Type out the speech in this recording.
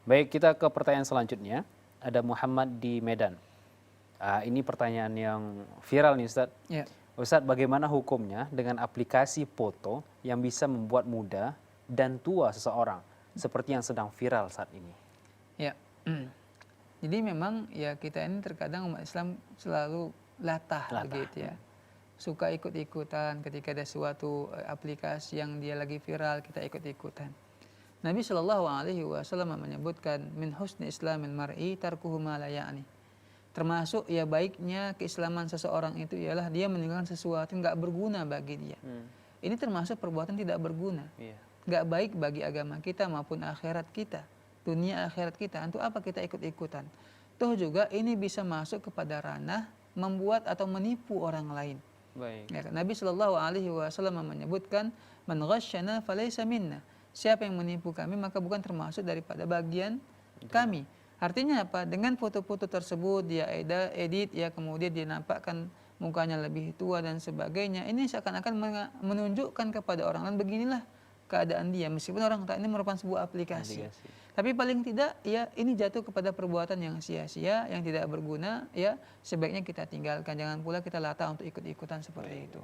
Baik, kita ke pertanyaan selanjutnya. Ada Muhammad di Medan. Ini pertanyaan yang viral nih Ustadz. Ya. Ustadz, bagaimana hukumnya dengan aplikasi foto yang bisa membuat muda dan tua seseorang seperti yang sedang viral saat ini? Ya. Jadi memang ya kita ini terkadang umat Islam selalu latah. Begitu ya. Suka ikut-ikutan ketika ada suatu aplikasi yang dia lagi viral, kita ikut-ikutan. Nabi Shallallahu Alaihi Wasallam menyebutkan min husni islamil mar'i tarkuhu ma la ya'ni. Termasuk ya baiknya keislaman seseorang itu ialah dia meninggalkan sesuatu yang nggak berguna bagi dia. Ini termasuk perbuatan tidak berguna. Nggak baik bagi agama kita maupun akhirat kita, dunia akhirat kita. Untuk apa kita ikut-ikutan? Toh juga ini bisa masuk kepada ranah membuat atau menipu orang lain. Baik. Ya, Nabi Shallallahu Alaihi Wasallam menyebutkan man ghasyana falaysa minna. Siapa yang menipu kami maka bukan termasuk daripada bagian kami. Artinya apa? Dengan foto-foto tersebut dia edit ya, kemudian dia nampakkan mukanya lebih tua dan sebagainya. Ini seakan-akan menunjukkan kepada orang lain beginilah keadaan dia, meskipun orang tak ini merupakan sebuah aplikasi. Tapi paling tidak ya ini jatuh kepada perbuatan yang sia-sia, yang tidak berguna, ya sebaiknya kita tinggalkan. Jangan pula kita latah untuk ikut-ikutan seperti itu.